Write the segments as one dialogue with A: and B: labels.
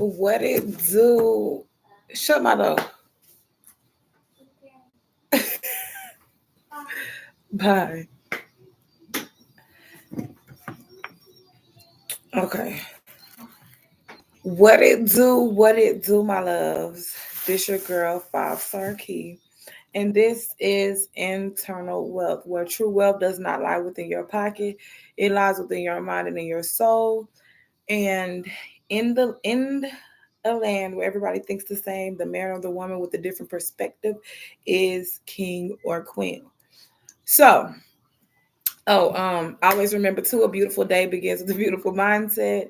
A: What it do? Shut my door. Bye. Okay. What it do? What it do, my loves? This your girl, 5 Star Key. And this is internal wealth, where true wealth does not lie within your pocket. It lies within your mind and in your soul. And in a land where everybody thinks the same, the man or the woman with a different perspective is king or queen. So, always remember too, a beautiful day begins with a beautiful mindset.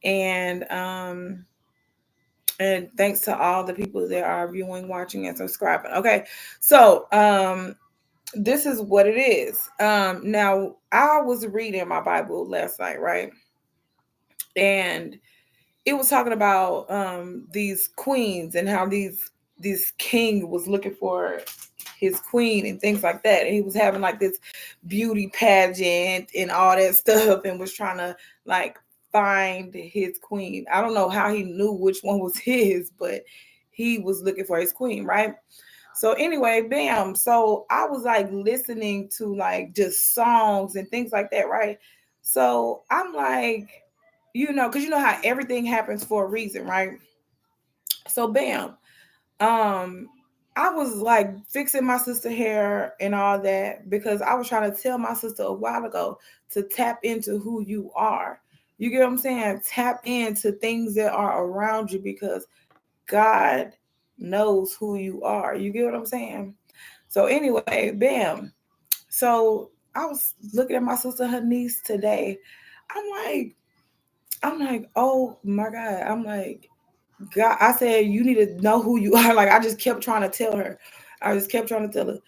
A: And and thanks to all the people that are viewing, watching, and subscribing. Okay, so this is what it is. Now I was reading my Bible last night, right? And it was talking about these queens and how this king was looking for his queen and things like that. And he was having like this beauty pageant and all that stuff and was trying to like find his queen. I don't know how he knew which one was his, but he was looking for his queen, right? So anyway, bam. So I was like listening to like just songs and things like that, right? So I'm like, because you know how everything happens for a reason, right? So bam. Um, I was like fixing my sister hair and all that because I was trying to tell my sister a while ago to tap into who you are. You get what I'm saying? Tap into things that are around you because God knows who you are. You get what I'm saying? So anyway, bam. So I was looking at my sister, her niece today. I'm like, oh my God. I'm like, God, I said, you need to know who you are. Like, I just kept trying to tell her. I just kept trying to tell her,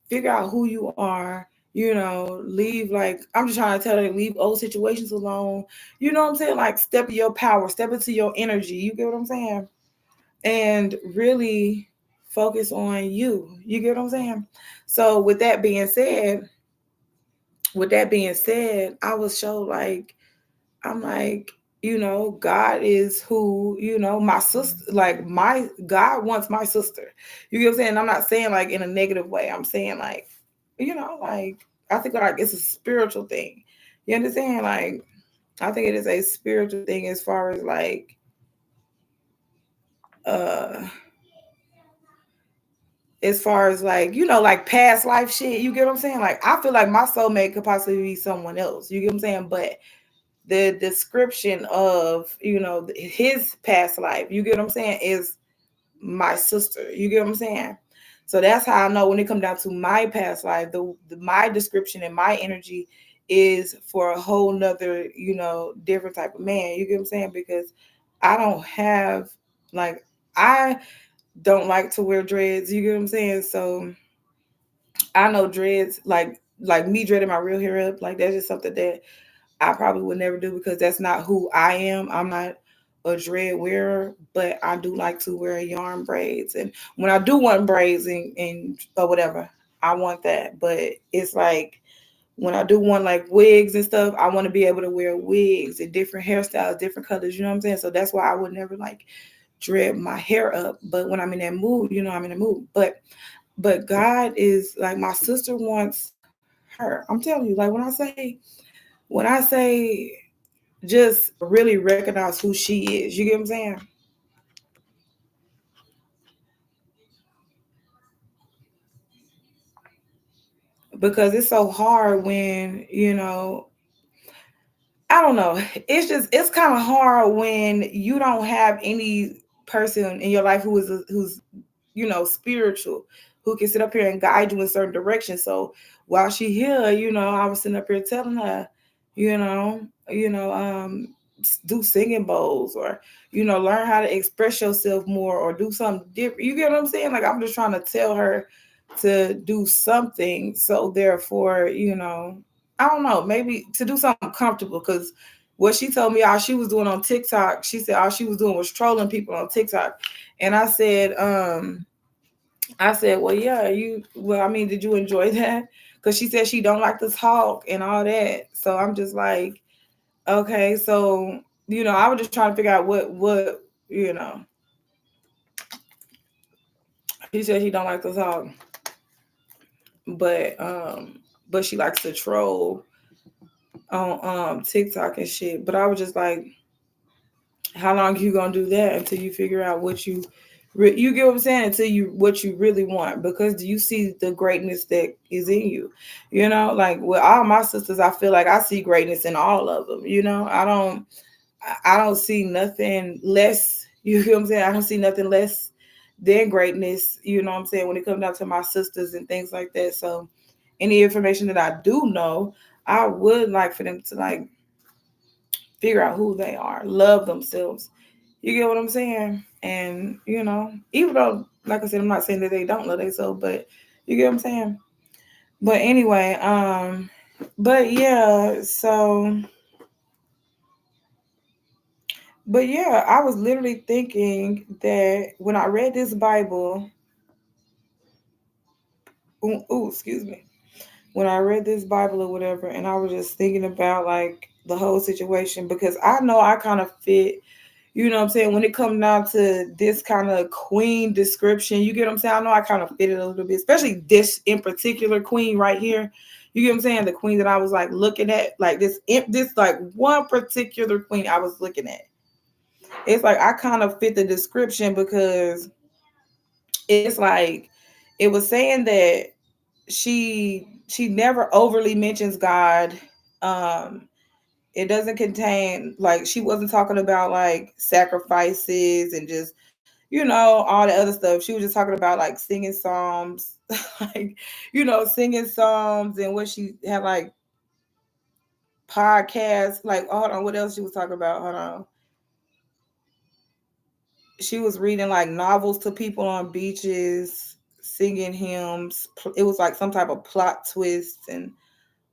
A: figure out who you are, leave, like, I'm just trying to tell her, leave old situations alone. You know what I'm saying? Like, step in your power, step into your energy. You get what I'm saying? And really focus on you. You get what I'm saying? So, with that being said, I was so like, I'm like, God is who, my sister, like my God wants my sister. You get what I'm saying? I'm not saying like in a negative way. I'm saying like, like I think like it's a spiritual thing. You understand? Like I think it is a spiritual thing uh as far as like, like past life shit. You get what I'm saying? Like I feel like my soulmate could possibly be someone else. You get what I'm saying? But the description of his past life, you get what I'm saying, is my sister. You get what I'm saying? So that's how I know when it comes down to my past life, my description and my energy is for a whole nother, different type of man. You get what I'm saying? Because I don't have like I don't like to wear dreads. You get what I'm saying? So I know dreads, like me dreading my real hair up, like that's just something that I probably would never do because that's not who I am. I'm not a dread wearer, but I do like to wear yarn braids. And when I do want braids and or whatever, I want that. But it's like when I do want like wigs and stuff, I want to be able to wear wigs and different hairstyles, different colors. You know what I'm saying? So that's why I would never like dread my hair up. But when I'm in that mood, I'm in the mood. But God is like my sister wants her. I'm telling you, like when I say just really recognize who she is. You get what I'm saying? Because it's so hard when, I don't know. It's kind of hard when you don't have any person in your life who's spiritual, who can sit up here and guide you in certain directions. So while she here, I was sitting up here telling her, you know, do singing bowls or learn how to express yourself more or do something different. You get what I'm saying? Like I'm just trying to tell her to do something. So therefore, I don't know, maybe to do something comfortable because what she told me all she was doing on TikTok, she said all she was doing was trolling people on TikTok. And I said, well, yeah, I mean, did you enjoy that? Because she said she don't like to talk and all that. So I'm just like, okay, so I was just trying to figure out what you know, he said he don't like to talk, but but she likes to troll on TikTok and shit. But I was just like, how long you gonna do that until you figure out what you get what I'm saying, until you what you really want, because do you see the greatness that is in you? You know, like with all my sisters, I feel like I see greatness in all of them. You know, I don't see nothing less. You know what I'm saying? I don't see nothing less than greatness. You know what I'm saying? When it comes down to my sisters and things like that. So any information that I do know, I would like for them to like figure out who they are, love themselves. You get what I'm saying? And you know, even though, like I said, I'm not saying that they don't love themselves, but you get what I'm saying. But anyway, but yeah, so, but yeah, I was literally thinking that when I read this Bible, excuse me, when I read this Bible or whatever, and I was just thinking about like the whole situation, because I know I kind of fit, you know what I'm saying, when it comes down to this kind of queen description, you get what I'm saying? I know I kind of fit it a little bit, especially this in particular queen right here. You get what I'm saying? The queen that I was like looking at, like this like one particular queen I was looking at. It's like I kind of fit the description because it's like it was saying that she never overly mentions God. Um, it doesn't contain, like, she wasn't talking about like sacrifices and just, you know, all the other stuff. She was just talking about like singing psalms, like, you know, singing psalms, and what she had like podcasts. Like, hold on, what else she was talking about? Hold on. She was reading like novels to people on beaches, singing hymns. It was like some type of plot twist and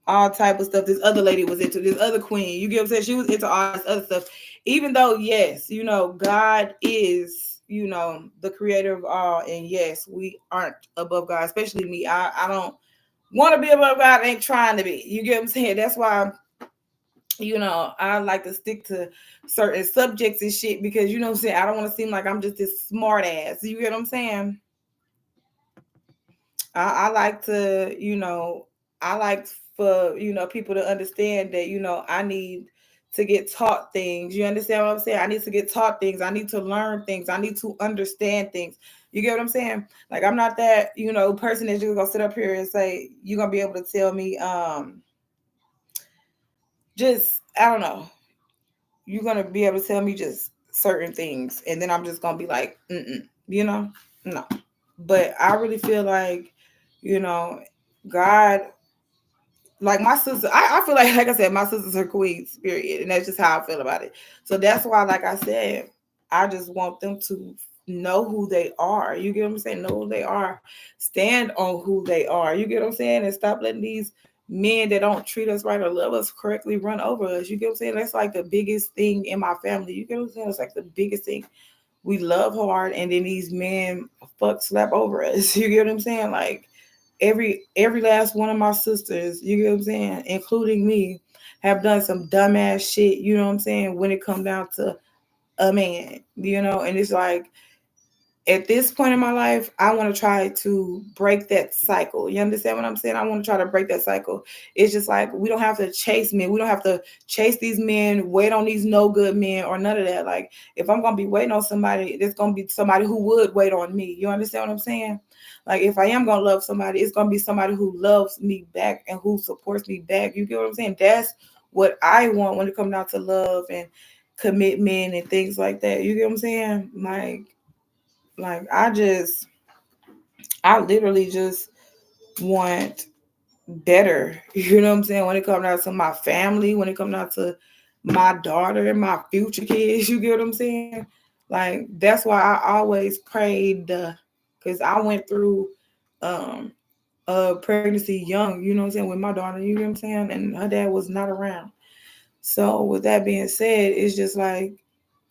A: all type of stuff. This other lady was into, this other queen. You get what I'm saying? She was into all this other stuff. Even though, yes, you know, God is, you know, the creator of all. And yes, we aren't above God, especially me. I don't want to be above God. I ain't trying to be. You get what I'm saying? That's why, you know, I like to stick to certain subjects and shit, because, you know what I'm saying, I don't want to seem like I'm just this smart ass. You get what I'm saying? I like to, you know, I like for, you know, people to understand that, you know, I need to get taught things. You understand what I'm saying? I need to get taught things. I need to learn things. I need to understand things. You get what I'm saying? Like, I'm not that, you know, person that's just gonna sit up here and say, you're gonna be able to tell me, just, I don't know, you're gonna be able to tell me just certain things, and then I'm just gonna be like, you know, no. But I really feel like, you know, God, like my sister, I feel like I said, my sister's her queens, period, and that's just how I feel about it. So that's why, like I said, I just want them to know who they are. You get what I'm saying? Know who they are, stand on who they are. You get what I'm saying? And stop letting these men that don't treat us right or love us correctly run over us. You get what I'm saying? That's like the biggest thing in my family. You get what I'm saying? It's like the biggest thing. We love hard, and then these men slap over us. You get what I'm saying? Like, every last one of my sisters, you get what I'm saying, including me, have done some dumbass shit, you know what I'm saying, when it comes down to a man, you know. And it's like, at this point in my life, I want to try to break that cycle. You understand what I'm saying? I want to try to break that cycle. It's just like, we don't have to chase men. We don't have to chase these men, wait on these no good men or none of that. Like, if I'm going to be waiting on somebody, it's going to be somebody who would wait on me. You understand what I'm saying? Like, if I am going to love somebody, it's going to be somebody who loves me back and who supports me back. You get what I'm saying? That's what I want when it comes down to love and commitment and things like that. You get what I'm saying? Like I literally just want better. You know what I'm saying? When it comes down to my family, when it comes down to my daughter and my future kids, you get what I'm saying? Like, that's why I always prayed, because I went through pregnancy young, you know what I'm saying, with my daughter, you know what I'm saying? And her dad was not around. So with that being said, it's just like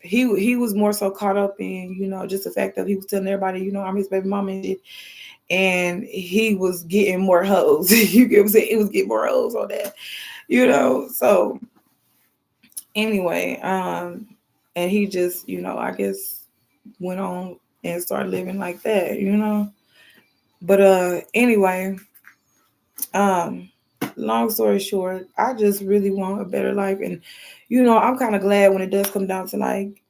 A: he was more so caught up in, you know, just the fact that he was telling everybody, you know, I'm his baby mama and shit. And he was getting more hoes. You get what I'm saying? He was getting more hoes on that, you know. So anyway, and he just, you know, I guess went on and started living like that, you know. But anyway, um, long story short, I just really want a better life, and you know, I'm kind of glad when it does come down to like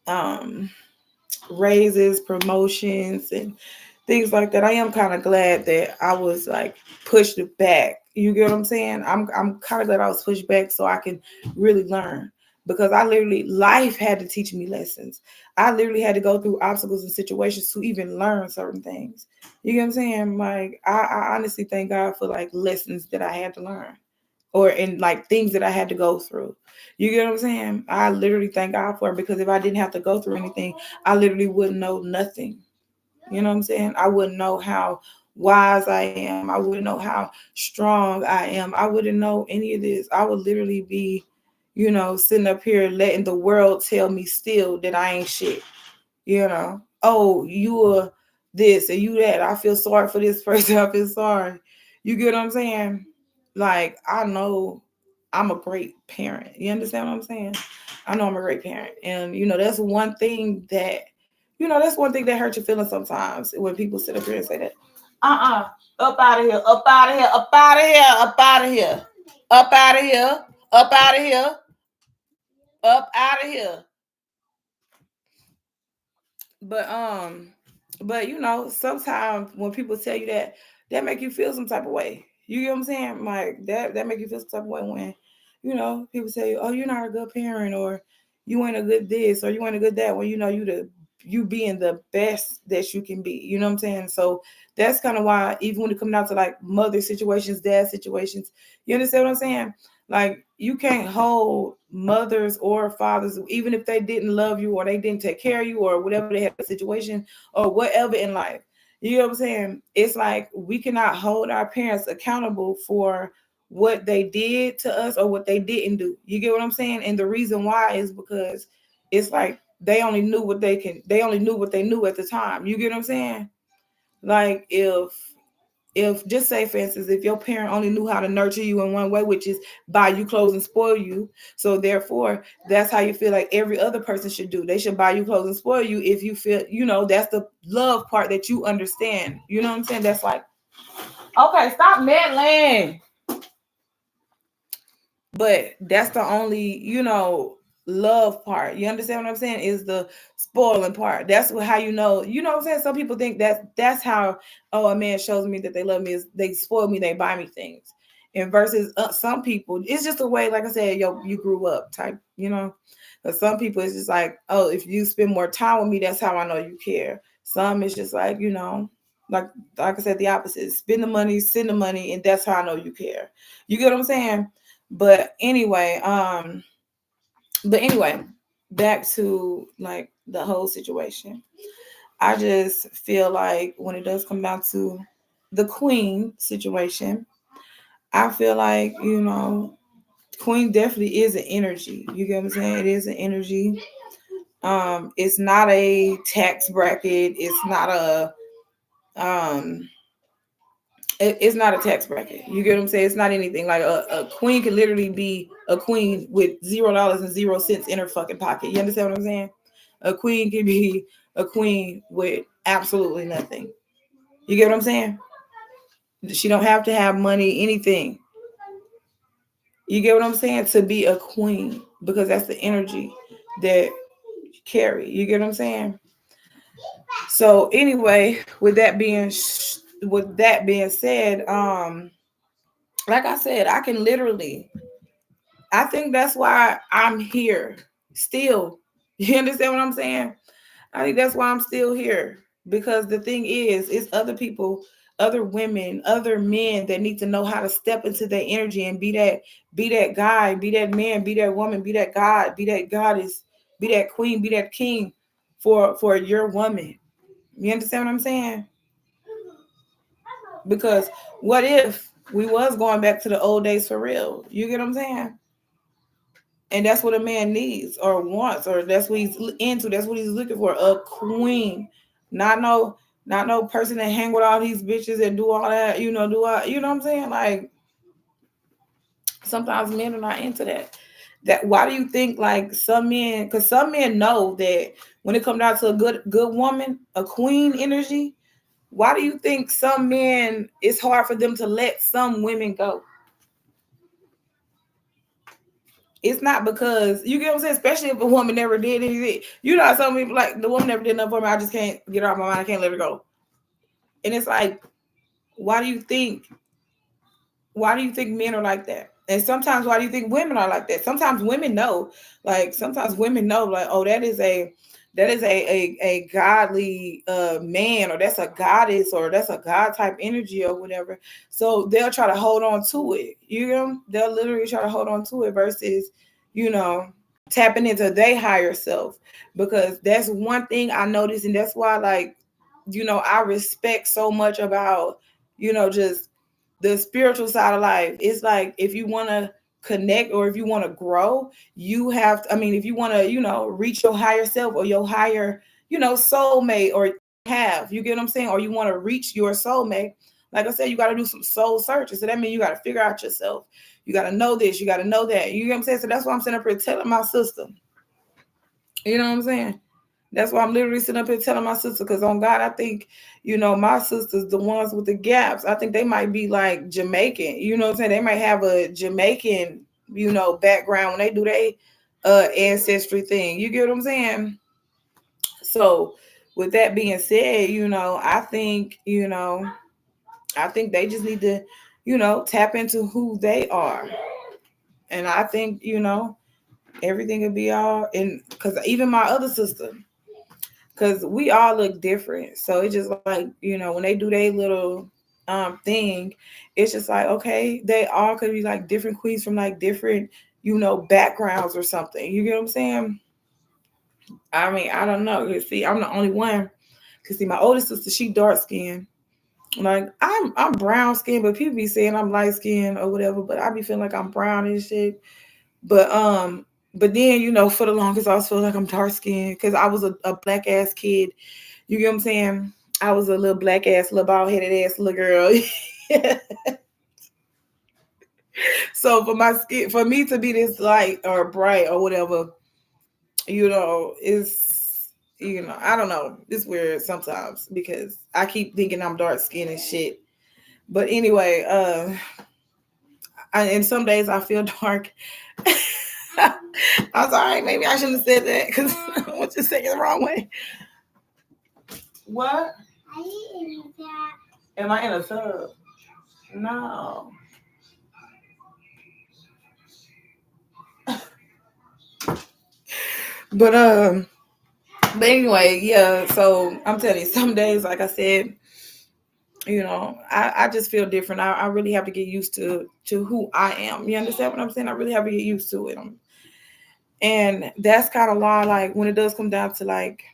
A: um raises, promotions, and things like that. I am kind of glad that I was like pushed back. You get what I'm saying? I'm kind of glad I was pushed back so I can really learn, because I literally life had to teach me lessons. I literally had to go through obstacles and situations to even learn certain things. You get what I'm saying? Like I honestly thank God for like lessons that I had to learn, or in like things that I had to go through. You get what I'm saying? I literally thank God for it, because if I didn't have to go through anything, I literally wouldn't know nothing. You know what I'm saying? I wouldn't know how wise I am. I wouldn't know how strong I am. I wouldn't know any of this. I would literally be, you know, sitting up here letting the world tell me still that I ain't shit. You know, oh, you are this and you that. I feel sorry for this person. I feel sorry. You get what I'm saying? Like, I know I'm a great parent. You understand what I'm saying? I know I'm a great parent. And, you know, that's one thing that, you know, that's one thing that hurts your feelings sometimes when people sit up here and say that. Uh-uh. Up out of here. Up out of here. Up out of here. Up out of here. Up out of here. Up out of here. Up out of here. But but you know, sometimes when people tell you that, that make you feel some type of way. You get what I'm saying? Like that make you feel some type of way when, you know, people tell you, oh, you're not a good parent, or you ain't a good this, or you ain't a good that, when you know you being the best that you can be. You know what I'm saying? So that's kind of why, even when it comes down to like mother situations, dad situations, you understand what I'm saying? Like, you can't hold mothers or fathers, even if they didn't love you or they didn't take care of you or whatever they had a situation or whatever in life. You know what I'm saying? It's like we cannot hold our parents accountable for what they did to us or what they didn't do. You get what I'm saying? And the reason why is because it's like they only knew what they only knew what they knew at the time. You get what I'm saying? Like, if just say for instance, if your parent only knew how to nurture you in one way, which is buy you clothes and spoil you, so therefore that's how you feel like every other person should do. They should buy you clothes and spoil you. If you feel, you know, that's the love part that you understand. You know what I'm saying? That's like, okay, stop meddling. But that's the only, you know, love part. You understand what I'm saying? Is the spoiling part. That's how you know what I'm saying? Some people think that's how, oh, a man shows me that they love me is they spoil me, they buy me things. And versus some people, it's just a way, like I said, yo, you grew up type, you know. But some people, it's just like, oh, if you spend more time with me, that's how I know you care. Some it's just like, you know, like I said, the opposite. Spend the money, send the money, and that's how I know you care. You get what I'm saying? But anyway, but anyway, back to like the whole situation. I just feel like when it does come down to the queen situation, I feel like, you know, queen definitely is an energy. You get what I'm saying? It is an energy. It's not a tax bracket. It's not a um it's not a tax bracket. You get what I'm saying? It's not anything. Like a queen can literally be a queen with $0 and 0 cents in her fucking pocket. You understand what I'm saying? A queen can be a queen with absolutely nothing. You get what I'm saying? She don't have to have money, anything. You get what I'm saying? To be a queen, because that's the energy that you carry. You get what I'm saying? So anyway, with that being said, like I said, I can literally, I think that's why I'm here still. You understand what I'm saying? I think that's why I'm still here, because the thing is, it's other people, other women, other men that need to know how to step into their energy and be that guy, be that man, be that woman, be that God, be that goddess, be that queen, be that king for your woman. You understand what I'm saying? Because what if we was going back to the old days for real? You get what I'm saying? And that's what a man needs or wants, or that's what he's into. That's what he's looking for. A queen, not no, not no person that hang with all these bitches and do all that. You know, do all. You know what I'm saying? Like sometimes men are not into that. That why do you think like some men? Because some men know that when it comes down to a good woman, a queen energy, why do you think some men, it's hard for them to let some women go? It's not because, you get what I'm saying, especially if a woman never did anything. You know, some people like, the woman never did nothing for me, I just can't get her out of my mind, I can't let her go. And it's like, why do you think men are like that? And sometimes, why do you think women are like that? Sometimes women know, like, oh, that is a godly man, or that's a goddess, or that's a god type energy or whatever. So they'll try to hold on to it. You know, they'll literally try to hold on to it versus, you know, tapping into their higher self. Because that's one thing I noticed, and that's why, like, you know, I respect so much about, you know, just the spiritual side of life. It's like, if you want to connect, or if you want to grow, you have to, I mean, if you want to, you know, reach your higher self, or your higher, you know, soulmate, or you get what I'm saying, or you want to reach your soulmate, like I said, you got to do some soul searching. So that means you got to figure out yourself. You got to know this, you got to know that. You get what I'm saying? So that's why I'm sitting up here telling my sister. You know what I'm saying? That's why I'm literally sitting up here telling my sister, because on God, I think, you know, my sisters, the ones with the gaps, I think they might be like Jamaican. You know what I'm saying? They might have a Jamaican, you know, background when they do their ancestry thing. You get what I'm saying? So with that being said, you know, I think they just need to, you know, tap into who they are. And I think, you know, everything will be all, and because even my other sister, because we all look different. So it's just like, you know, when they do their little thing, it's just like, okay, they all could be like different queens from like different, you know, backgrounds or something. You get what I'm saying? I mean, I don't know. See, I'm the only one. Cause see, my oldest sister, she dark skinned. Like, I'm brown skinned, but people be saying I'm light skinned or whatever, but I be feeling like I'm brown and shit. But then, you know, for the longest I was feeling like I'm dark skinned because I was a black ass kid. You get what I'm saying? I was a little black ass, little bald headed ass little girl. So for me to be this light or bright or whatever, you know, is, you know, I don't know. It's weird sometimes because I keep thinking I'm dark skinned and shit. But anyway, and some days I feel dark. I'm sorry, maybe I shouldn't have said that because I want to say it the wrong way. What? Am I in a tub? No. But but anyway, yeah. So I'm telling you, some days, like I said, you know, I just feel different. I really have to get used to who I am. You understand what I'm saying? I really have to get used to it. And that's kind of why, like, when it does come down to like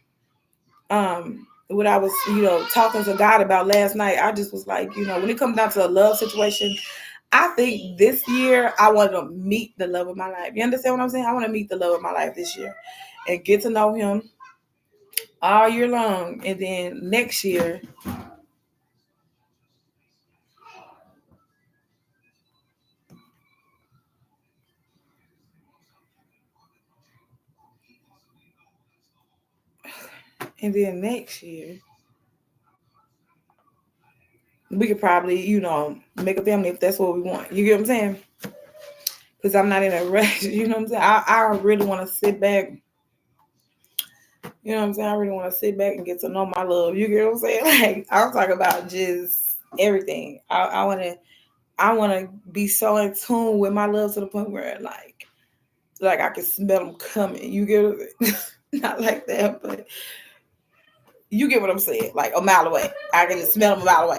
A: what I was, you know, talking to God about last night, I just was like, you know, when it comes down to a love situation, I think this year I want to meet the love of my life. You understand what I'm saying? I want to meet the love of my life this year and get to know him all year long. And then next year, we could probably, you know, make a family if that's what we want. You get what I'm saying? Because I'm not in a rush. You know what I'm saying? I really want to sit back. You know what I'm saying? I really want to sit back and get to know my love. You get what I'm saying? Like, I'm talking about just everything. I want to be so in tune with my love to the point where like I can smell them coming. You get it? Not like that, but you get what I'm saying. Like a mile away, I can just smell them a mile away.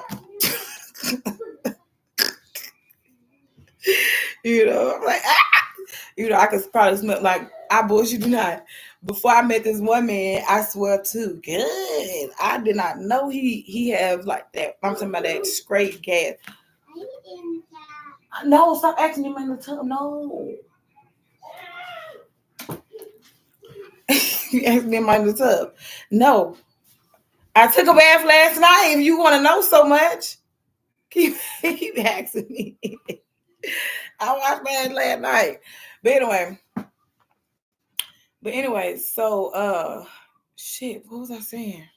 A: You know, I'm like, ah! You know, I could probably smell, like, I bullshit you not. Before I met this one man, I swear to God, I did not know he has like that. I'm talking about that straight gas. No, stop asking him in the tub. No. You asked me in the tub. No. I took a bath last night. If you want to know so much, keep asking me. I watched bath last night. But anyway, so Shit, what was I saying?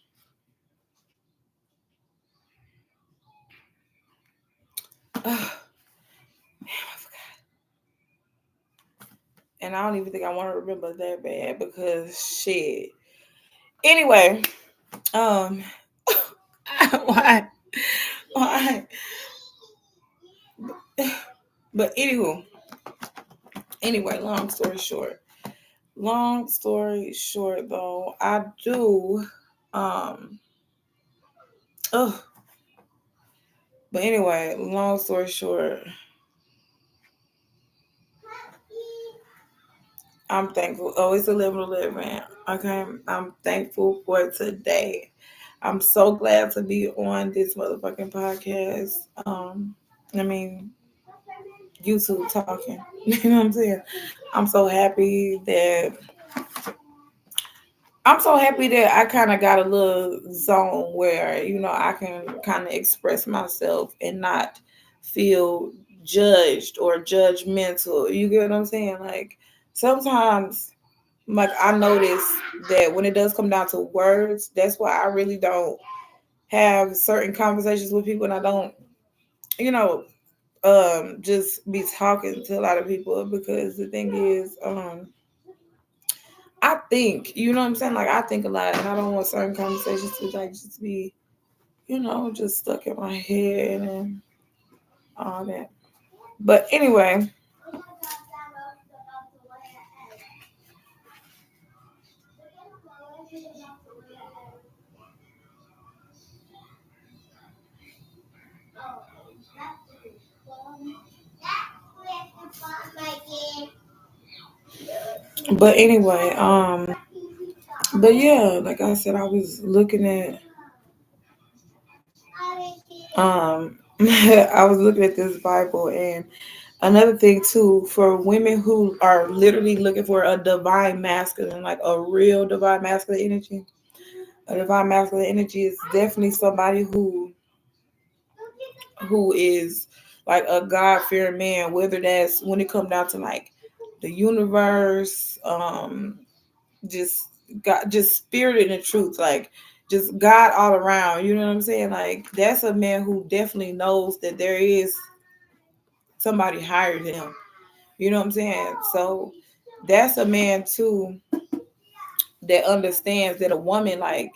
A: Ugh, and I don't even think I want to remember that bad because shit. Anyway, um, why, why? But anyway, long story short, though, I do, um, ugh. But anyway, long story short, I'm thankful. Oh, it's a living, living. Okay, I'm thankful for today. I'm so glad to be on this motherfucking podcast. I mean, YouTube talking. You know what I'm saying? I'm so happy that I'm so happy that I kind of got a little zone where I can kind of express myself and not feel judged or judgmental. You get what I'm saying? Like sometimes, like I notice that when it does come down to words, that's why I really don't have certain conversations with people, and I don't, you know, just be talking to a lot of people because the thing is, I think, you know what I'm saying? Like I think a lot and I don't want certain conversations to like just be, just stuck in my head and all that. But anyway, but anyway, but yeah, like I said, I was looking at I was looking at this Bible and another thing too for women who are literally looking for a divine masculine, like a real divine masculine energy. A divine masculine energy is definitely somebody who is like a God fearing man, whether that's when it comes down to like the universe, just God, just spirit and the truth, like just God all around. You know what I'm saying? Like that's a man who definitely knows that there is somebody higher than him. You know what I'm saying? So that's a man too that understands that a woman, like,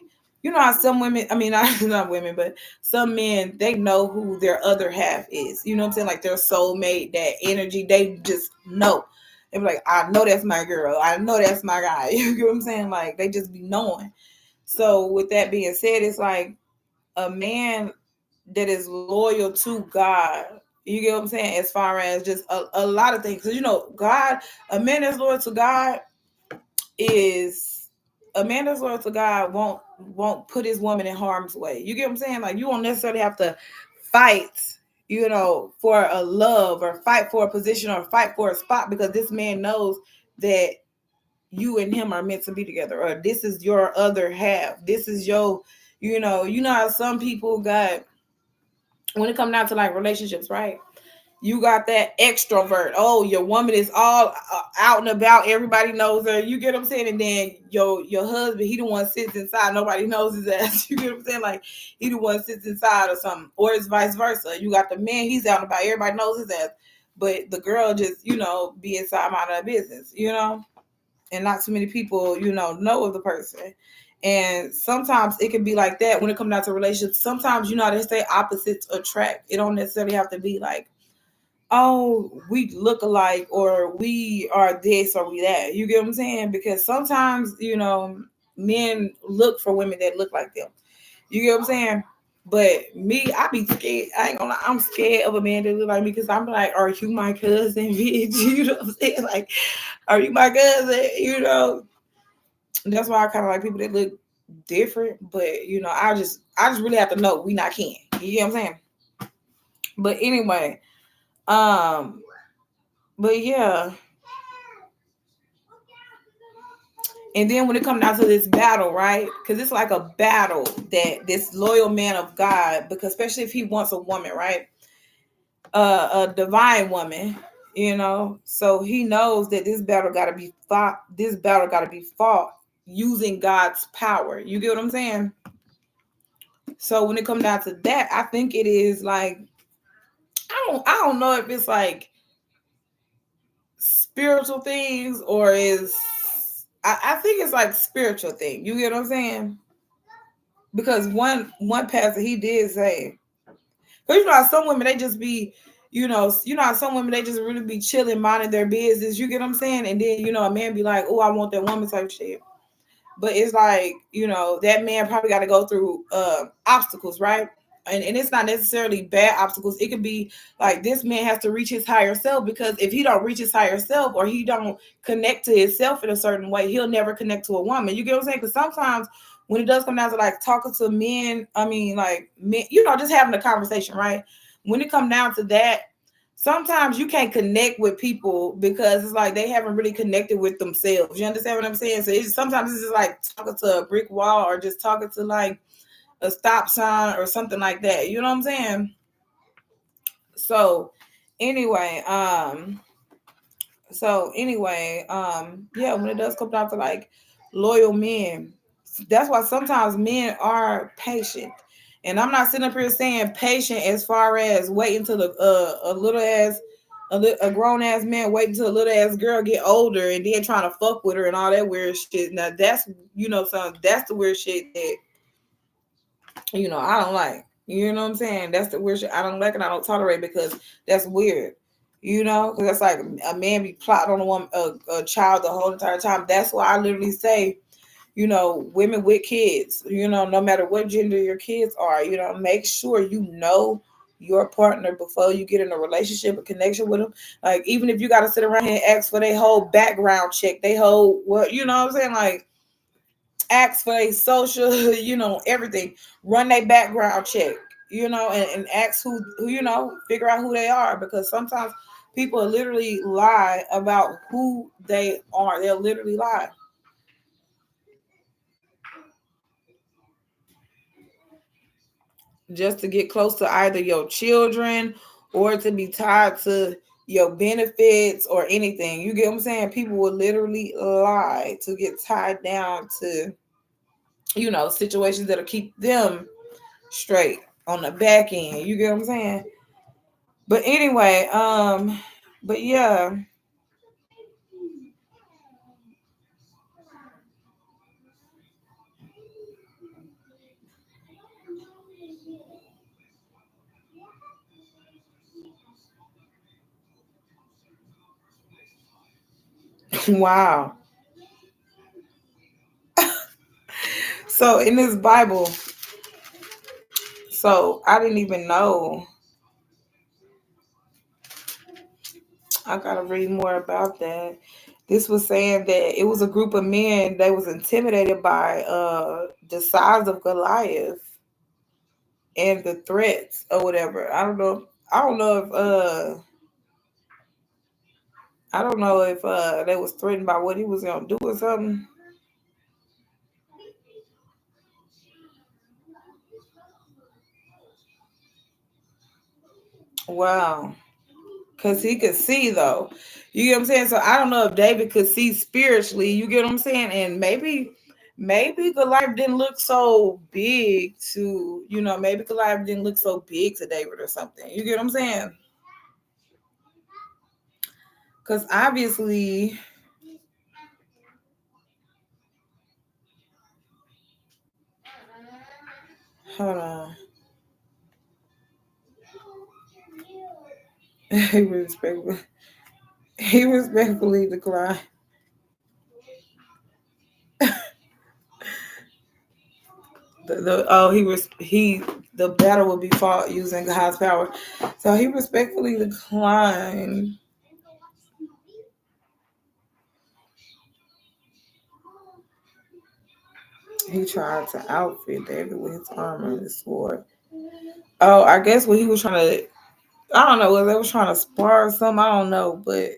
A: how some women, I mean, not women, but some men, they know who their other half is. You know what I'm saying? Like their soulmate, that energy, they just know. They're like, I know that's my girl. I know that's my guy. You know what I'm saying? Like they just be knowing. So with that being said, it's like a man that is loyal to God. You get what I'm saying? As far as just a lot of things. Because, God, a man that's loyal to God is a man that's loyal to God won't put his woman in harm's way. You get what I'm saying? Like you won't necessarily have to fight, for a love or fight for a position or fight for a spot because this man knows that you and him are meant to be together, or this is your other half. This is your, how some people got when it comes down to like relationships, right? You got that extrovert. Oh, your woman is all out and about. Everybody knows her. You get what I'm saying? And then your husband, he the one sits inside. Nobody knows his ass. You get what I'm saying? Like he the one sits inside or something. Or it's vice versa. You got the man, he's out and about. Everybody knows his ass. But the girl just, be inside out of her business, and not too many people, know of the person. And sometimes it can be like that when it comes down to relationships. Sometimes, they say opposites attract. It don't necessarily have to be like, oh, we look alike or we are this or we that. You get what I'm saying? Because sometimes, men look for women that look like them. You get what I'm saying? But me, I be scared. I ain't gonna lie, I'm scared of a man that look like me because I'm like, are you my cousin, bitch? You know what I'm saying? Like, are you my cousin? That's why I kind of like people that look different. But I just really have to know we not kin. You know what I'm saying? But anyway, um, but yeah. And then when it comes down to this battle, right? Because it's like a battle that this loyal man of God, because especially if he wants a woman, right? A divine woman, so he knows that this battle got to be fought. This battle got to be fought using God's power. You get what I'm saying? So when it comes down to that, I think it is like I don't know if it's like spiritual things or is I think it's like spiritual thing. You get what I'm saying? Because one pastor he did say, because you know how some women they just be, you know how some women they just really be chilling, minding their business. You get what I'm saying? And then a man be like, oh, I want that woman type shit. But it's like, that man probably got to go through obstacles, right? And it's not necessarily bad obstacles. It could be like this man has to reach his higher self, because if he don't reach his higher self or he don't connect to himself in a certain way, he'll never connect to a woman. You get what I'm saying? Because sometimes when it does come down to like talking to men, I mean like men, just having a conversation, right? When it come down to that, sometimes you can't connect with people because it's like they haven't really connected with themselves. You understand what I'm saying? So sometimes it's just like talking to a brick wall or just talking to like a stop sign or something like that. You know what I'm saying? So anyway, yeah, when it does come down to like loyal men, that's why sometimes men are patient. And I'm not sitting up here saying patient as far as waiting till a little ass a grown ass man waiting till a little ass girl get older and then trying to fuck with her and all that weird shit. Now that's that's the weird shit that I don't like. You know what I'm saying? That's the weird shit I don't like and I don't tolerate, because that's weird. Because that's like a man be plotting on a woman, a child the whole entire time. That's why I literally say, women with kids, no matter what gender your kids are, make sure you know your partner before you get in a relationship, a connection with them. Like, even if you got to sit around here and ask for their whole background check, they whole, what, you know what I'm saying? Like, ask for a social, everything, run their background check, and ask who, figure out who they are, because sometimes people literally lie about who they are. They'll literally lie just to get close to either your children or to be tied to your benefits or anything. You get what I'm saying? People will literally lie to get tied down to, situations that'll keep them straight on the back end. You get what I'm saying? But anyway, but yeah. Wow. So in this Bible, so I didn't even know. I gotta read more about that. This was saying that it was a group of men that was intimidated by the size of Goliath and the threats or whatever. I don't know if they was threatened by what he was gonna do or something. Wow. Because he could see though. You get what I'm saying? So I don't know if David could see spiritually. You get what I'm saying? And maybe Goliath didn't look so big to, maybe Goliath didn't look so big to David or something. You get what I'm saying? Because obviously, hold on. he respectfully, he respectfully declined. The battle will be fought using God's power. So he respectfully declined. He tried to outfit David with his armor and his sword. Oh, I guess what he was trying to, I don't know, whether they was trying to spar or something, I don't know, but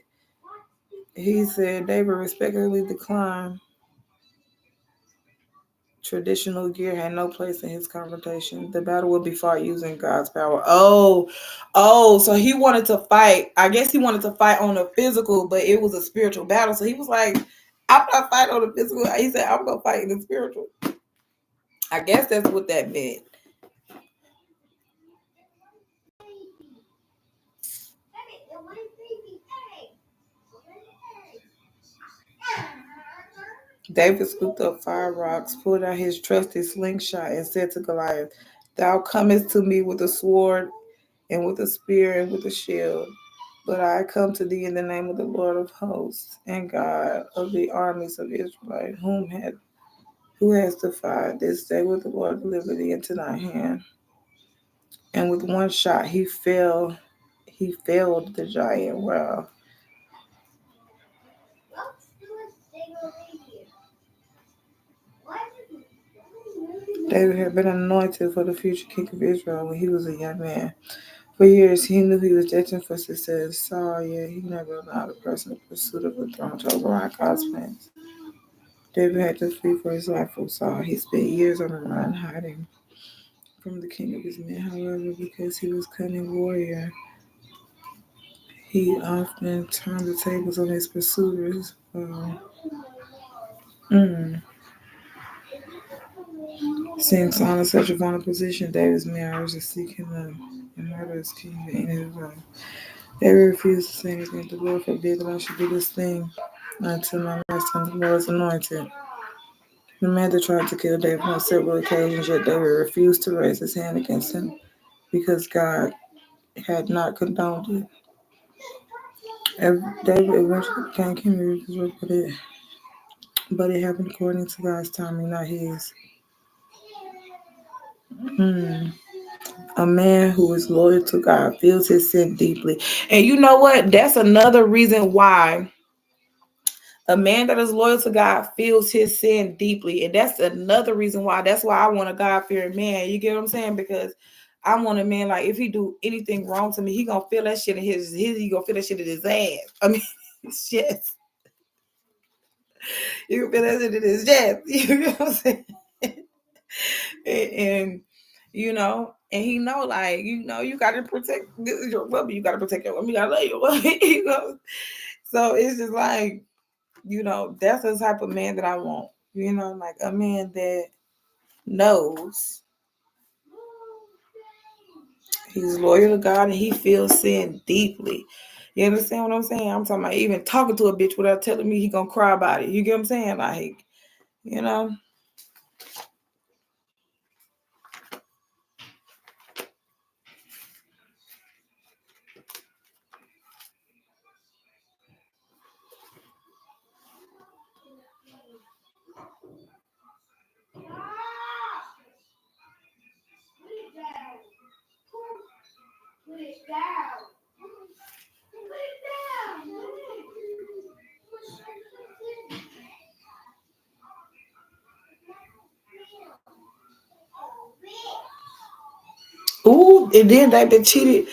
A: he said David respectfully declined. Traditional gear had no place in his confrontation. The battle would be fought using God's power. So he wanted to fight. I guess he wanted to fight on a physical, but it was a spiritual battle. So he was like, I'm not fighting on the physical. He said, I'm gonna fight in the spiritual. I guess that's what that meant. David scooped up 5 rocks, pulled out his trusty slingshot, and said to Goliath, Thou comest to me with a sword and with a spear and with a shield. But I come to thee in the name of the Lord of hosts and God of the armies of Israel, who has defied this day with the Lord deliver thee into thy hand. And with one shot he felled the giant. Wow. David had been anointed for the future king of Israel when he was a young man. For years, he knew he was destined for success. Saul, yet he never allowed a personal pursuit of the throne to override God's plans. David had to flee for his life from Saul. He spent years on the run, hiding from the king of his men. However, because he was a cunning warrior, he often turned the tables on his pursuers. Seeing Saul in such a vulnerable position, David's men urged to seek him out and murder his king and end his life. David refused to say anything. The Lord forbid that I should do this thing until my master and the Lord's anointed. The man that tried to kill David on several occasions, yet David refused to raise his hand against him because God had not condoned it. David eventually became king of Israel, but it happened according to God's timing, not his. A man who is loyal to God feels his sin deeply. And you know what? That's another reason why a man that is loyal to God feels his sin deeply. And that's another reason why. That's why I want a God-fearing man. You get what I'm saying? Because I want a man, like, if he do anything wrong to me, he gonna feel that shit in he gonna feel that shit in his ass. I mean, it's just, you can feel that shit in his chest. You know what I'm saying? and you know, and he know, like, you know, you gotta protect, this is your woman, you gotta protect your woman, you gotta love your woman, you know. So it's just like, you know, that's the type of man that I want. You know, like a man that knows he's loyal to God and he feels sin deeply. You understand what I'm saying? I'm talking about even talking to a bitch without telling me he gonna cry about it. You get what I'm saying? Like, you know. Ooh, and then David cheated.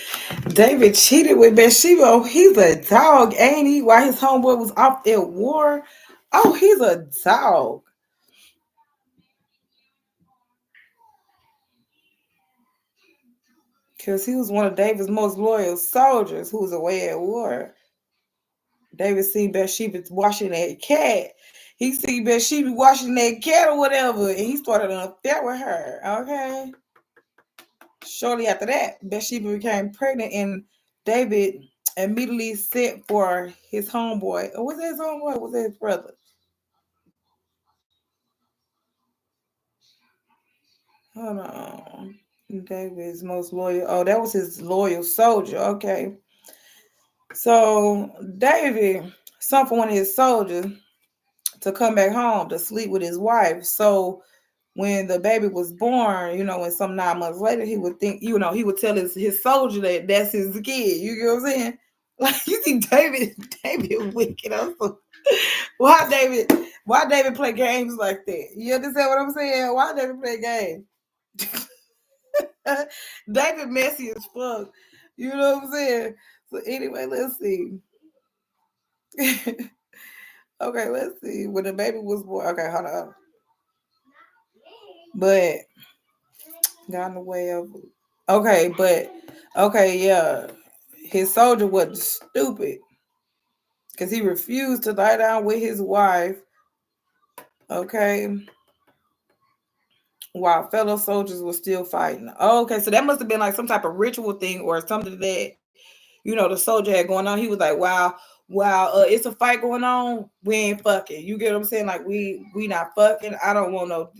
A: David cheated with Bathsheba. Oh, he's a dog, ain't he? While his homeboy was off at war. Oh, he's a dog. Because he was one of David's most loyal soldiers who was away at war. David seen Bathsheba washing that cat. He seen Bathsheba washing that cat or whatever, and he started an affair with her. Okay. Shortly after that, Bathsheba became pregnant, and David immediately sent for his homeboy. Or was it his homeboy? Or was it his brother? Hold on. David's most loyal. Oh, that was his loyal soldier. Okay. So David sent for one of his soldiers to come back home to sleep with his wife. So when the baby was born, you know, when some 9 months later, he would think, you know, he would tell his soldier that that's his kid. You get what I'm saying? Like, you see, David wicked. Why David play games like that? You understand what I'm saying? Why David play games? David messy as fuck. You know what I'm saying? So anyway, let's see. Okay, let's see. When the baby was born. Okay, hold on. But got in the way of. Okay, yeah. His soldier was stupid because he refused to lie down with his wife Okay, while fellow soldiers were still fighting. Okay, so that must have been like some type of ritual thing or something that the soldier had going on. He was like, wow, it's a fight going on. We ain't fucking. You get what I'm saying? Like we not fucking. I don't want no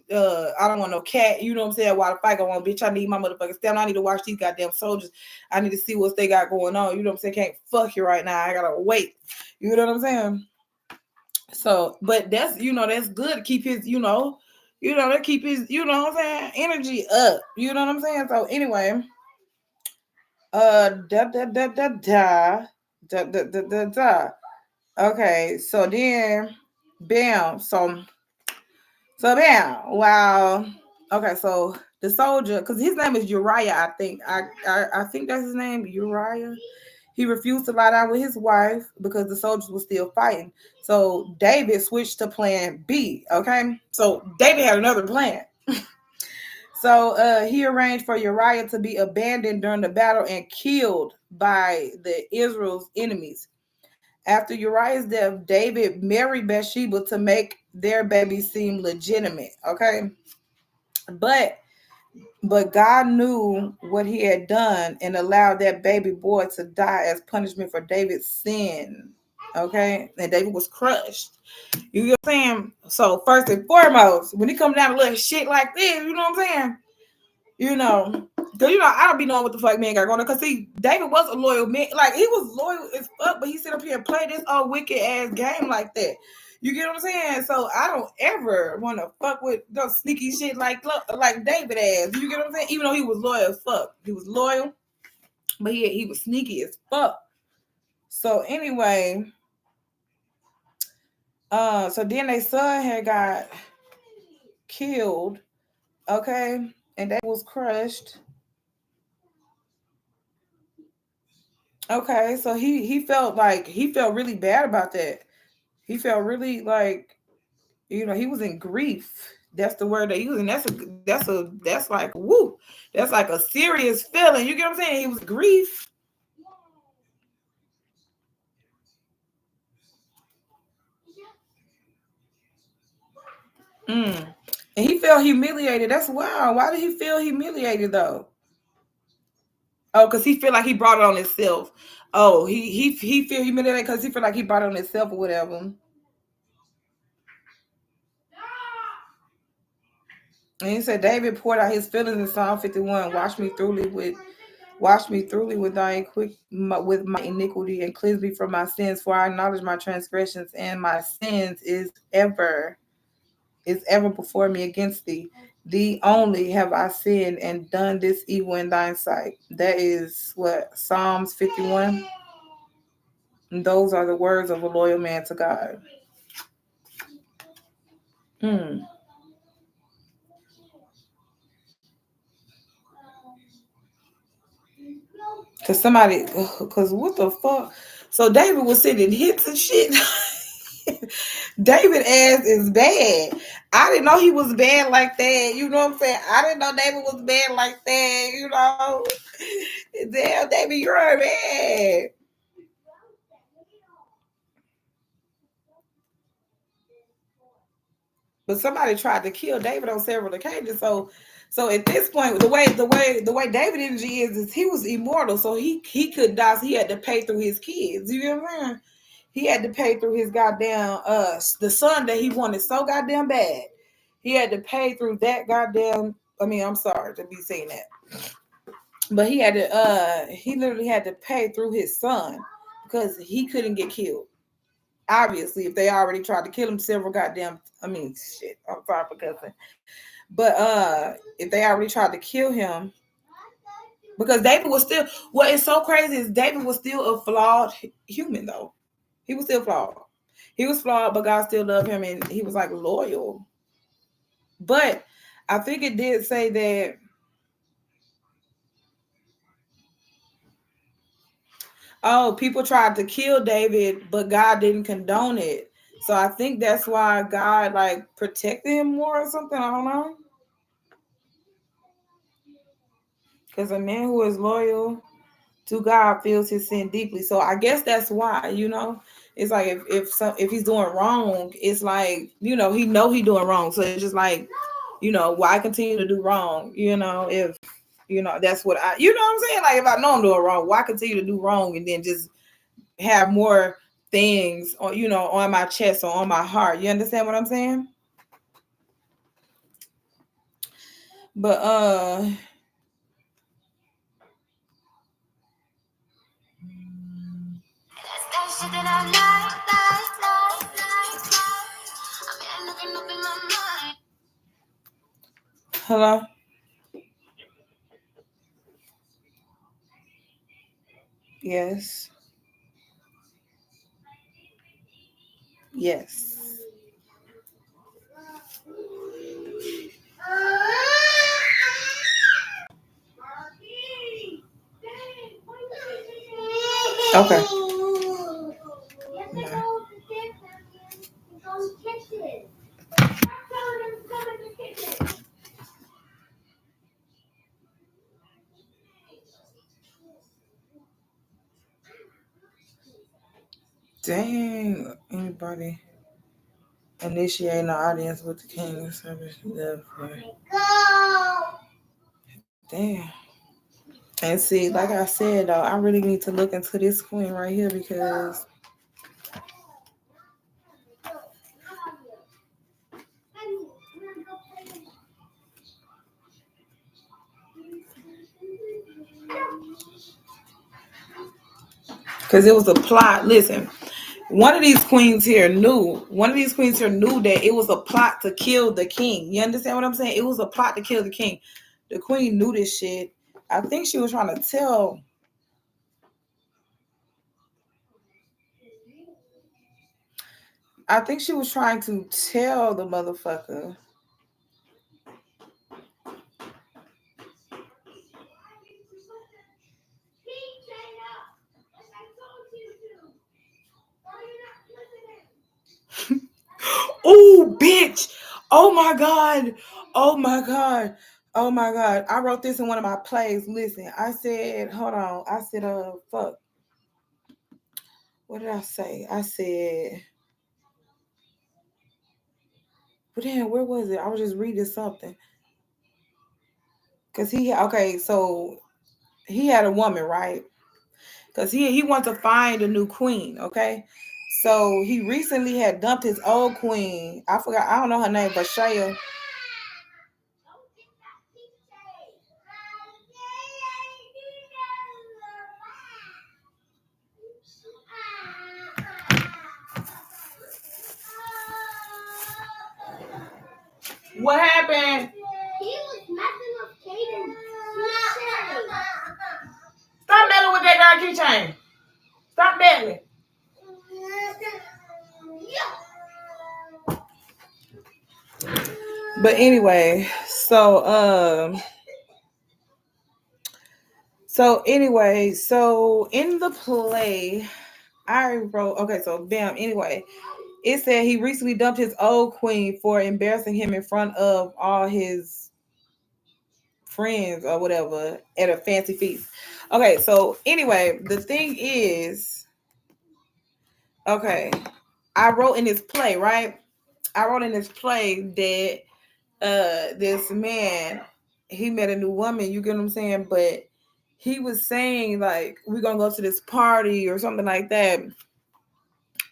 A: cat. You know what I'm saying? While the fight going on, bitch, I need my motherfucking stamina. I need to watch these goddamn soldiers. I need to see what they got going on. You know what I'm saying? Can't fuck you right now. I gotta wait. You know what I'm saying? So, but that's good to keep his, to keep his, what I'm saying, energy up. You know what I'm saying? So anyway, da da da da da da da da da da. Okay, so then, bam. So bam. Wow. Okay, so the soldier, because his name is Uriah, I think. I think that's his name, Uriah. He refused to lie down with his wife because the soldiers were still fighting. So David switched to plan B. Okay, so David had another plan. So he arranged for Uriah to be abandoned during the battle and killed by the Israel's enemies. After Uriah's death, David married Bathsheba to make their baby seem legitimate. Okay, but God knew what he had done and allowed that baby boy to die as punishment for David's sin. Okay, and David was crushed. You get what I'm saying? So first and foremost, when he comes down to little shit like this, you know what I'm saying? Because I don't be knowing what the fuck man got going on. Because see, David was a loyal man. Like he was loyal as fuck, but he sit up here and play this wicked ass game like that. You get what I'm saying? So I don't ever want to fuck with those sneaky shit like David ass. You get what I'm saying? Even though he was loyal as fuck, he was loyal, but he was sneaky as fuck. So anyway, so then their son had got killed. Okay, and they was crushed. Okay, so he felt really bad about that. He felt really like he was in grief. That's the word they use, and that's like woo, that's like a serious feeling. You get what I'm saying? He was grief. Mm. And he felt humiliated. That's wild. Why did he feel humiliated though? Oh, because he feel like he brought it on himself. Oh, he feel humiliated because he feel like he brought it on himself or whatever. And he said David poured out his feelings in Psalm 51. Wash me thoroughly with with my iniquity and cleanse me from my sins. For I acknowledge my transgressions and my sins is ever before me against thee. Thee only have I sinned and done this evil in thine sight. That is what Psalms 51. And those are the words of a loyal man to God. Hmm. Cause what the fuck? So David was sending hits and shit. David ass is bad. I didn't know he was bad like that. You know what I'm saying? I didn't know David was bad like that. Damn, David, you're bad. But somebody tried to kill David on several occasions. So at this point, the way David energy is he was immortal, so he couldn't die. So he had to pay through his kids. You know what I'm saying? He had to pay through his goddamn the son that he wanted so goddamn bad. He had to pay through that goddamn. I mean, I'm sorry to be saying that, but he literally had to pay through his son because he couldn't get killed. Obviously, if they already tried to kill him several goddamn, I mean, shit. I'm sorry for cussing, but if they already tried to kill him, because David was still. What is so crazy is David was still a flawed human though. He was still flawed. He was flawed, but God still loved him, and he was like loyal. But I think it did say that. Oh, people tried to kill David, but God didn't condone it. So I think that's why God like protected him more or something. I don't know. Because a man who is loyal to God feels his sin deeply. So I guess that's why. It's like if he's doing wrong, it's like, he know he doing wrong. So it's just like, why continue to do wrong? If that's what what I'm saying? Like, if I know I'm doing wrong, why continue to do wrong and then just have more things on, on my chest or on my heart? You understand what I'm saying? But hello? Yes. Yes. Okay. Dang, anybody initiating the audience with the king of service left for damn. And see, like I said though, I really need to look into this queen right here because it was a plot. Listen, one of these queens here knew that it was a plot to kill the king. You understand what I'm saying? It was a plot to kill the king. The queen knew this shit. I think she was trying to tell. I think she was trying to tell the motherfucker. Oh, bitch. Oh my God. Oh my God. Oh my God. I wrote this in one of my plays. Listen, I said, hold on. I said, fuck. What did I say? I said, but damn, where was it? I was just reading something. Cause okay, so he had a woman, right? Cause he wanted to find a new queen, okay? So he recently had dumped his old queen. I forgot, I don't know her name, but Shaya. What happened? He was messing with Kaden's keychain. Stop meddling with that girl keychain. Stop meddling. But anyway, so in the play, I wrote, okay, so bam, anyway, it said he recently dumped his old queen for embarrassing him in front of all his friends or whatever at a fancy feast. Okay, so anyway, the thing is, okay, I wrote in this play, right? I wrote in this play that this man, he met a new woman, you get what I'm saying? But he was saying like, we're gonna go to this party or something like that.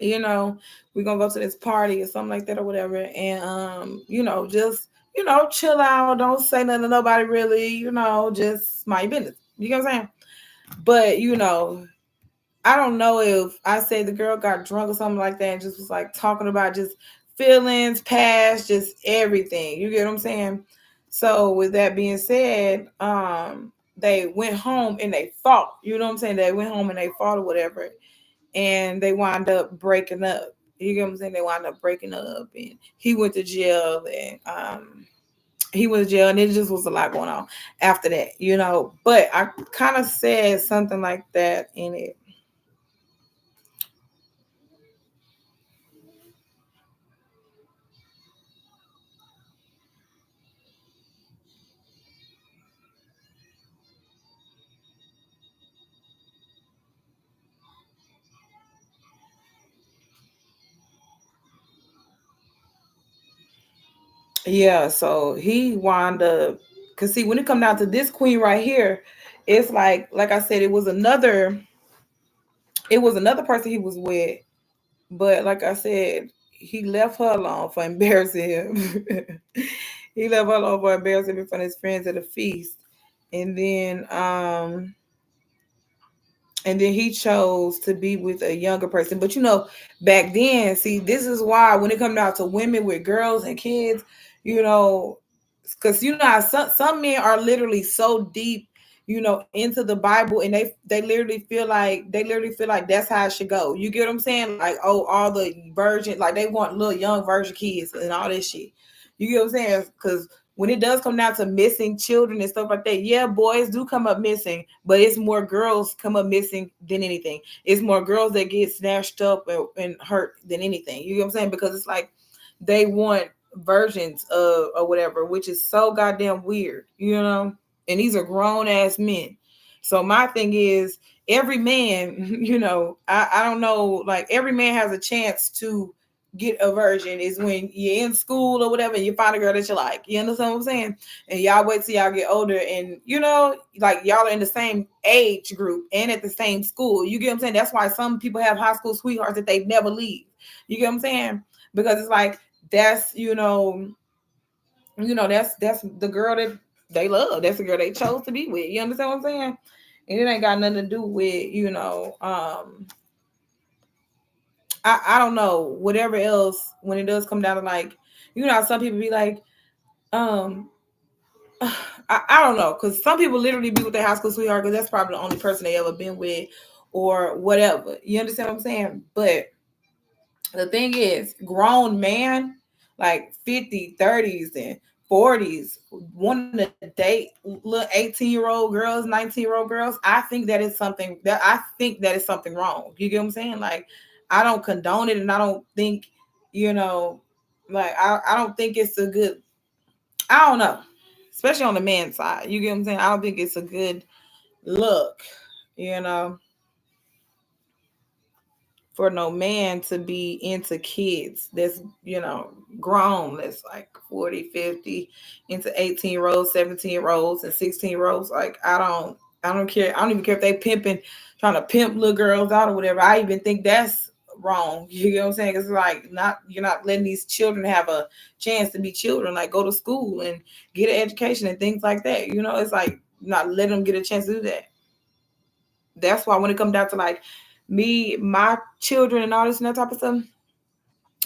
A: We're gonna go to this party or something like that or whatever. And just chill out, don't say nothing to nobody really, just mind your business. You get what I'm saying? But I don't know if I say the girl got drunk or something like that and just was like talking about just feelings, past, just everything. You get what I'm saying? So with that being said, they went home and they fought. You know what I'm saying? They went home and they fought or whatever. And they wound up breaking up. You get what I'm saying? They wound up breaking up and he went to jail and he went to jail and it just was a lot going on after that. But I kind of said something like that in it. Yeah, so he wound up, cause see, when it come down to this queen right here, it's like I said, it was another person he was with, but like I said, he left her alone for embarrassing him. He left her alone for embarrassing him in front of his friends at a feast, and then he chose to be with a younger person. But back then, see, this is why when it comes down to women with girls and kids, you know, because how some men are literally so deep, into the Bible, and they literally feel like that's how it should go. You get what I'm saying? Like, oh, all the virgin, like they want little young virgin kids and all this shit. You get what I'm saying? Because when it does come down to missing children and stuff like that, yeah, boys do come up missing, but it's more girls come up missing than anything. It's more girls that get snatched up and hurt than anything. You know what I'm saying? Because it's like they want versions of or whatever, which is so goddamn weird. And these are grown ass men. So my thing is, every man, I don't know, like every man has a chance to get a virgin is when you're in school or whatever and you find a girl that you like. You understand what I'm saying? And y'all wait till y'all get older and like y'all are in the same age group and at the same school. You get what I'm saying? That's why some people have high school sweethearts that they never leave. You get what I'm saying? Because it's like that's that's the girl that they love. That's the girl they chose to be with. You understand what I'm saying? And it ain't got nothing to do with, I don't know, whatever else when it does come down to like, some people be like, um, I don't know, because some people literally be with their high school sweetheart because that's probably the only person they ever been with or whatever. You understand what I'm saying? But the thing is, grown man, like 50, 30s, and 40s, want to date little 18-year-old girls, 19-year-old girls. I think that is something wrong. You get what I'm saying? Like, I don't condone it, and I don't think, you know, I don't think it's a good, I don't know, especially on the man's side. You get what I'm saying? I don't think it's a good look, you know. For no man to be into kids that's grown, that's like 40, 50, into 18-year-olds, 17-year-olds, and 16-year-olds. Like, I don't care. I don't even care if they trying to pimp little girls out or whatever. I even think that's wrong. You know what I'm saying? It's like, you're not letting these children have a chance to be children, like go to school and get an education and things like that. It's like not letting them get a chance to do that. That's why when it comes down to like me, my children, and all this and that type of stuff,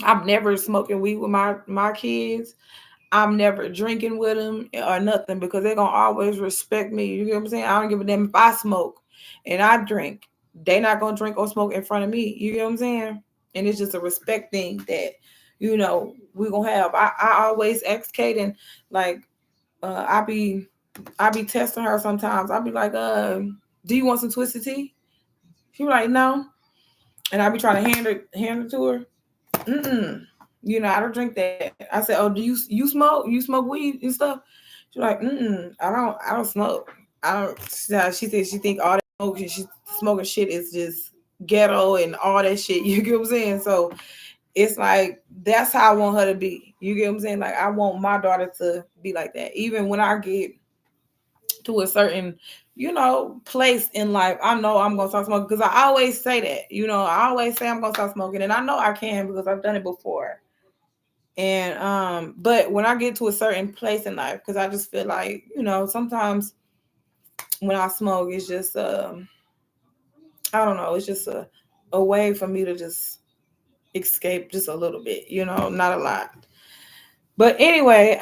A: I'm never smoking weed with my kids. I'm never drinking with them or nothing, because they're gonna always respect me. You get what I'm saying? I don't give a damn if I smoke and I drink. They not gonna drink or smoke in front of me. You get what I'm saying? And it's just a respect thing that we gonna have. I always ask Kaden, like, I be testing her sometimes. I be like, do you want some twisted tea? She be like, no. And I be trying to hand it to her. Mm-mm. I don't drink that. I said, oh, do you smoke? You smoke weed and stuff? She's like, mm-mm, I don't smoke. I don't. She said she think all that smoking shit is just ghetto and all that shit. You get what I'm saying? So it's like that's how I want her to be. You get what I'm saying? Like, I want my daughter to be like that. Even when I get to a certain, place in life, I know I'm gonna start smoking, because I always say that. I always say I'm gonna start smoking, and I know I can because I've done it before. And but when I get to a certain place in life, because I just feel like, sometimes when I smoke, it's just I don't know, it's just a way for me to just escape just a little bit, not a lot. But anyway,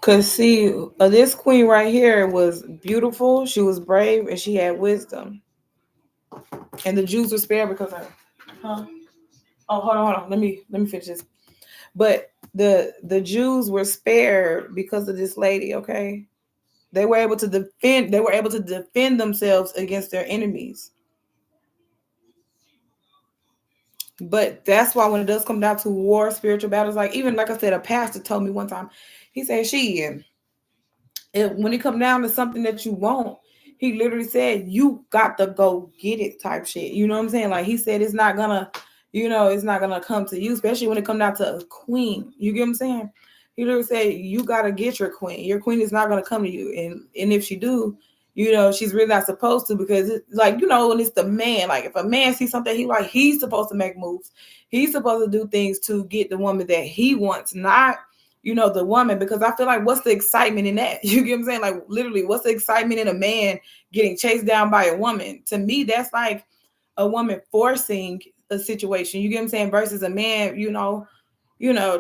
A: cause see, this queen right here was beautiful. She was brave and she had wisdom. And the Jews were spared because of her. Huh? Oh, hold on. Let me finish this. But the Jews were spared because of this lady. Okay, they were able to defend themselves against their enemies. But that's why when it does come down to war, spiritual battles, like even like I said, a pastor told me one time, he said, she when it come down to something that you want, he literally said you got to go get it type shit. You know what I'm saying? Like he said, it's not gonna, it's not gonna come to you, especially when it come down to a queen. You get what I'm saying? He literally said you gotta get your queen. Your queen is not gonna come to you, and if she do, she's really not supposed to, because it's like, when it's the man. Like if a man sees something he like, he's supposed to make moves. He's supposed to do things to get the woman that he wants, not the woman, because I feel like what's the excitement in that? You get what I'm saying? Like literally, what's the excitement in a man getting chased down by a woman? To me, that's like a woman forcing a situation. You get what I'm saying? Versus a man,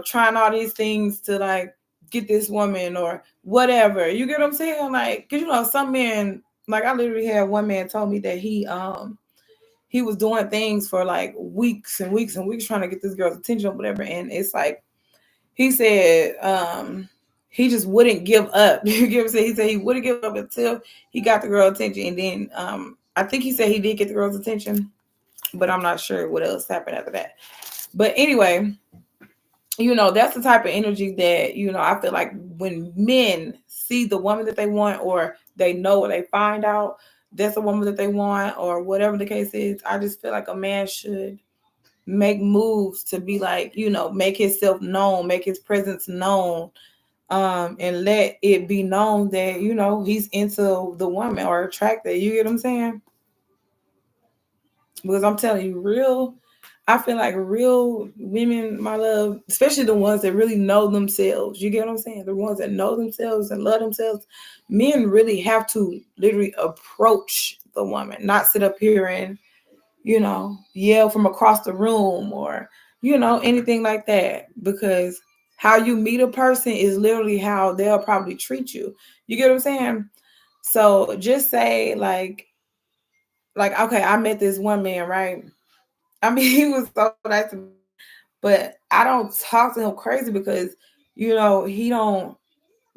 A: trying all these things to like get this woman or whatever. You get what I'm saying? Like, cause some men, like I literally had one man told me that he was doing things for like weeks and weeks and weeks trying to get this girl's attention or whatever. And it's like, he said he just wouldn't give up. You get what I'm saying? He said he wouldn't give up until he got the girl's attention. And then I think he said he did get the girl's attention, but I'm not sure what else happened after that. But anyway, that's the type of energy that, I feel like when men see the woman that they want, or they know or they find out that's the woman that they want, or whatever the case is, I just feel like a man should make moves to be like, make himself known, make his presence known, and let it be known that, he's into the woman or attracted. You get what I'm saying? Because I'm telling you, I feel like real women, my love, especially the ones that really know themselves. You get what I'm saying? The ones that know themselves and love themselves. Men really have to literally approach the woman, not sit up here and yell from across the room, or, anything like that. Because how you meet a person is literally how they'll probably treat you. You get what I'm saying? So just say like, okay, I met this one man, right? I mean, he was so nice to me, but I don't talk to him crazy because, he don't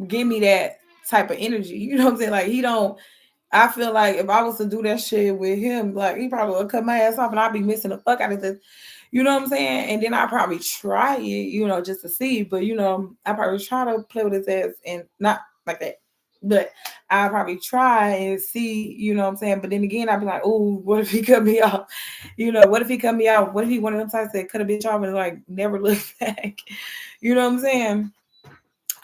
A: give me that type of energy. You know what I'm saying? Like he don't. I feel like if I was to do that shit with him, like he probably would cut my ass off, and I'd be missing the fuck out of this. You know what I'm saying? And then I probably try it, just to see. But I probably try to play with his ass, and not like that. But I probably try and see, what I'm saying. But then again, I'd be like, oh, what if he cut me off? What if he cut me out? What if he one of them types that cut a bitch off and like never look back? You know what I'm saying?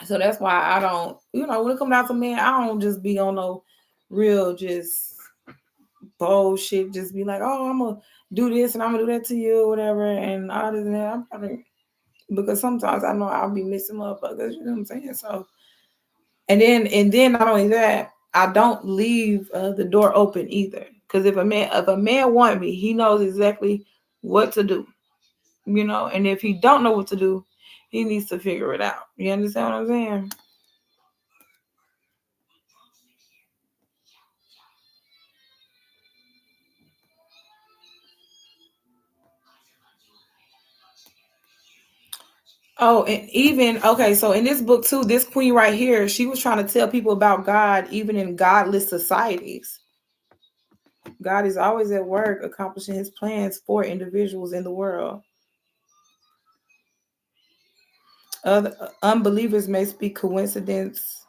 A: So that's why I don't, when it comes down to men, I don't just be on no real just bullshit. Just be like, oh, I'm gonna do this and I'm gonna do that to you or whatever. And all this and that. I'm probably, because sometimes I know I'll be missing motherfuckers. You know what I'm saying? So, and then not only that, I don't leave the door open either. Because if a man want me, he knows exactly what to do. And if he don't know what to do, he needs to figure it out. You understand what I'm saying? Oh, and even okay, so in this book too, this queen right here, she was trying to tell people about God, even in godless societies. God is always at work accomplishing his plans for individuals in the world. Other unbelievers may speak coincidence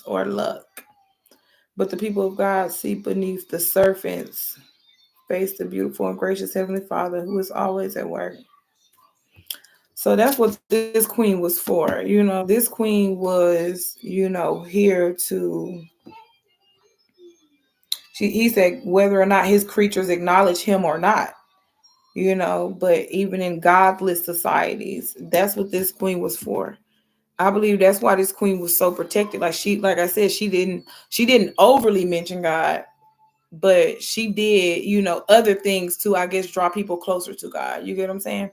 A: or luck. But the people of God see beneath the surface, face the beautiful and gracious Heavenly Father who is always at work. So that's what this queen was for. This queen was, here to, he said, whether or not his creatures acknowledge him or not, but even in godless societies, that's what this queen was for. I believe that's why this queen was so protected. Like I said, she didn't overly mention God, but she did, other things to, I guess, draw people closer to God. You get what I'm saying?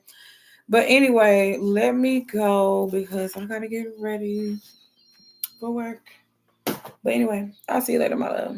A: But anyway, let me go because I gotta get ready for work. But anyway, I'll see you later, my love.